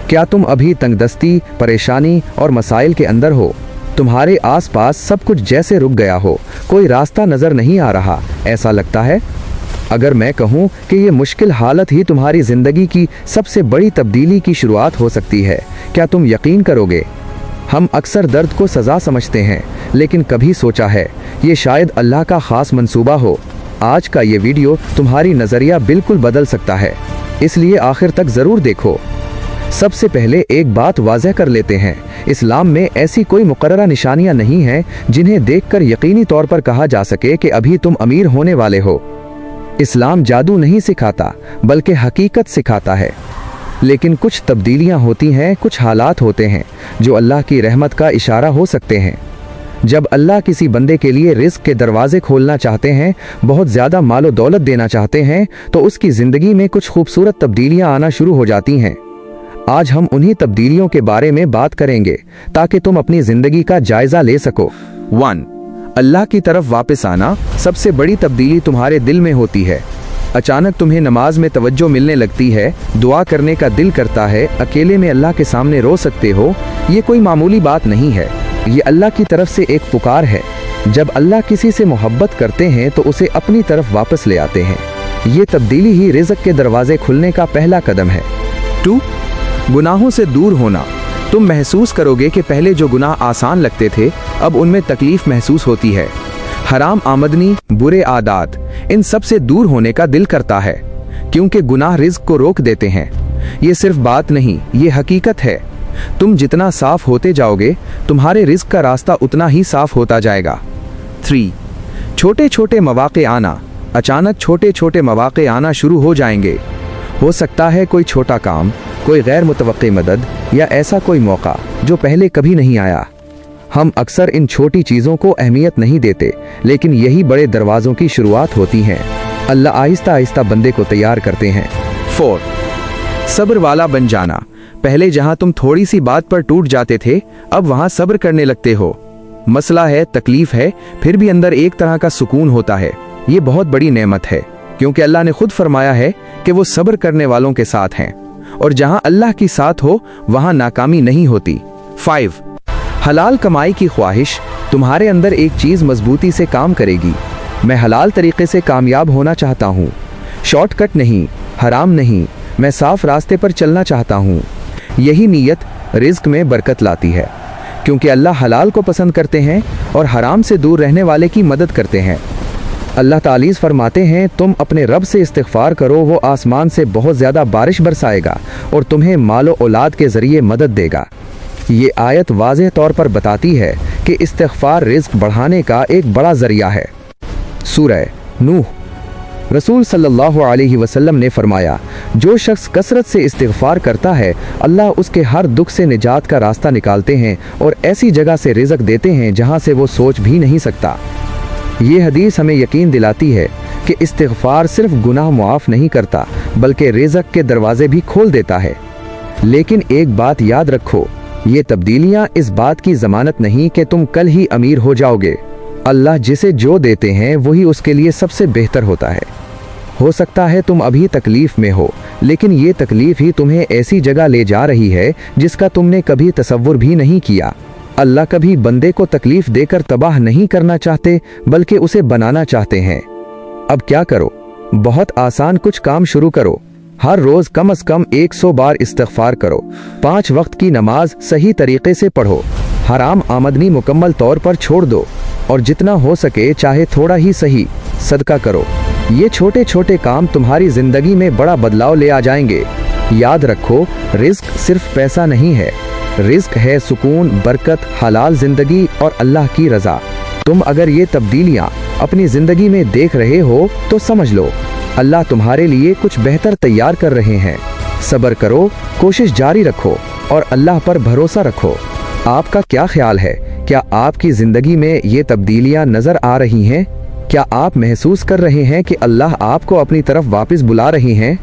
क्या तुम अभी तंगदस्ती, परेशानी और मसाइल के अंदर हो? तुम्हारे आसपास सब कुछ जैसे रुक गया हो, कोई रास्ता नजर नहीं आ रहा, ऐसा लगता है? अगर मैं कहूँ कि ये मुश्किल हालत ही तुम्हारी ज़िंदगी की सबसे बड़ी तब्दीली की शुरुआत हो सकती है, क्या तुम यकीन करोगे? हम अक्सर दर्द को सज़ा समझते हैं, लेकिन कभी सोचा है ये शायद अल्लाह का ख़ास मंसूबा हो? आज का ये वीडियो तुम्हारी नज़रिया बिल्कुल बदल सकता है, इसलिए आखिर तक ज़रूर देखो। सबसे पहले एक बात वाज़ह कर लेते हैं, इस्लाम में ऐसी कोई मुकर्ररा निशानियां नहीं हैं जिन्हें देखकर यकीनी तौर पर कहा जा सके कि अभी तुम अमीर होने वाले हो। इस्लाम जादू नहीं सिखाता, बल्कि हकीकत सिखाता है। लेकिन कुछ तब्दीलियां होती हैं, कुछ हालात होते हैं जो अल्लाह की रहमत का इशारा हो सकते हैं। जब अल्लाह किसी बंदे के लिए रिस्क के दरवाजे खोलना चाहते हैं, बहुत ज़्यादा मालो दौलत देना चाहते हैं, तो उसकी ज़िंदगी में कुछ खूबसूरत तब्दीलियां आना शुरू हो जाती हैं। आज हम उन्हीं तब्दीलियों के बारे में बात करेंगे ताकि तुम अपनी ज़िंदगी का जायज़ा ले सको। 1. अल्लाह की तरफ वापस आना। सबसे बड़ी तब्दीली तुम्हारे दिल में होती है। अचानक तुम्हें नमाज में तवज्जो मिलने लगती है, दुआ करने का दिल करता है, अकेले में अल्लाह के सामने रो सकते हो। ये कोई मामूली बात नहीं है, ये अल्लाह की तरफ से एक पुकार है। जब अल्लाह किसी से मोहब्बत करते हैं तो उसे अपनी तरफ वापस ले आते हैं। ये तब्दीली ही रिज़्क़ के दरवाजे खुलने का पहला कदम है। 2. गुनाहों से दूर होना। तुम महसूस करोगे कि पहले जो गुनाह आसान लगते थे, अब उनमें तकलीफ महसूस होती है। हराम आमदनी, बुरे आदात, इन सब से दूर होने का दिल करता है, क्योंकि गुनाह रिज़्क़ को रोक देते हैं। ये सिर्फ बात नहीं, ये हकीकत है। तुम जितना साफ होते जाओगे, तुम्हारे रिज़्क़ का रास्ता उतना ही साफ होता जाएगा। 3. छोटे छोटे मौक़े आना। अचानक छोटे छोटे मौक़े आना शुरू हो जाएंगे। हो सकता है कोई छोटा काम, कोई गैर मुतवक्की मदद, या ऐसा कोई मौका जो पहले कभी नहीं आया। हम अक्सर इन छोटी चीज़ों को अहमियत नहीं देते, लेकिन यही बड़े दरवाज़ों की शुरुआत होती हैं। अल्लाह आहिस्ता आहिस्ता बंदे को तैयार करते हैं। 4. सब्र वाला बन जाना। पहले जहां तुम थोड़ी सी बात पर टूट जाते थे, अब वहां सब्र करने लगते हो। मसला है, तकलीफ है, फिर भी अंदर एक तरह का सुकून होता है। ये बहुत बड़ी नेमत है, क्योंकि अल्लाह ने खुद फरमाया है कि वो सब्र करने वालों के साथ हैं, और जहां अल्लाह की साथ हो वहां नाकामी नहीं होती। 5. हलाल कमाई की ख्वाहिश। तुम्हारे अंदर एक चीज़ मजबूती से काम करेगी। मैं हलाल तरीके से कामयाब होना चाहता हूँ, शॉर्टकट नहीं, हराम नहीं, मैं साफ रास्ते पर चलना चाहता हूँ। यही नीयत रिज़्क़ में बरकत लाती है, क्योंकि अल्लाह हलाल को पसंद करते हैं और हराम से दूर रहने वाले की मदद करते हैं। अल्लाह तालीज़ फरमाते हैं, तुम अपने रब से इस्तिग़फ़ार करो, वो आसमान से बहुत ज़्यादा बारिश बरसाएगा और तुम्हें मालो औलाद के ज़रिए मदद देगा। ये आयत वाज़ेह तौर पर बताती है कि इस्तिग़फ़ार रिज़्क़ बढ़ाने का एक बड़ा ज़रिया है। सूरह नूह। रसूल सल्लल्लाहु अलैहि वसल्लम ने फरमाया, जो शख्स कसरत से इस्तिग़फ़ार करता है, अल्लाह उसके हर दुख से निजात का रास्ता निकालते हैं और ऐसी जगह से रिज़्क़ देते हैं जहाँ से वो सोच भी नहीं सकता। ये हदीस हमें यकीन दिलाती है कि इस्तिग़फ़ार सिर्फ गुनाह मुआफ़ नहीं करता, बल्कि रिज़्क़ के दरवाजे भी खोल देता है। लेकिन एक बात याद रखो, ये तब्दीलियाँ इस बात की ज़मानत नहीं कि तुम कल ही अमीर हो जाओगे। अल्लाह जिसे जो देते हैं वही उसके लिए सबसे बेहतर होता है। हो सकता है तुम अभी तकलीफ़ में हो, लेकिन ये तकलीफ़ ही तुम्हें ऐसी जगह ले जा रही है जिसका तुमने कभी तसव्वुर भी नहीं किया। अल्लाह कभी बंदे को तकलीफ़ देकर तबाह नहीं करना चाहते, बल्कि उसे बनाना चाहते हैं। अब क्या करो? बहुत आसान, कुछ काम शुरू करो। हर रोज़ कम से कम 100 बार इस्तिग़फ़ार करो। 5 वक्त की नमाज सही तरीके से पढ़ो। हराम आमदनी मुकम्मल तौर पर छोड़ दो, और जितना हो सके, चाहे थोड़ा ही सही, सदका करो। ये छोटे छोटे काम तुम्हारी ज़िंदगी में बड़ा बदलाव ले आ जाएंगे। याद रखो, रिज़्क़ सिर्फ पैसा नहीं है, रिज़्क़ है सुकून, बरकत, हलाल ज़िंदगी और अल्लाह की रज़ा। तुम अगर ये तब्दीलियाँ अपनी ज़िंदगी में देख रहे हो तो समझ लो अल्लाह तुम्हारे लिए कुछ बेहतर तैयार कर रहे हैं। सब्र करो, कोशिश जारी रखो और अल्लाह पर भरोसा रखो। आपका क्या ख्याल है? क्या आपकी ज़िंदगी में ये तब्दीलियाँ नज़र आ रही हैं? क्या आप महसूस कर रहे हैं कि अल्लाह आपको अपनी तरफ वापस बुला रहे हैं?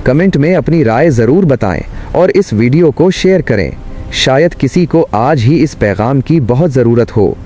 कमेंट में अपनी राय ज़रूर बताएं और इस वीडियो को शेयर करें। शायद किसी को आज ही इस पैगाम की बहुत ज़रूरत हो।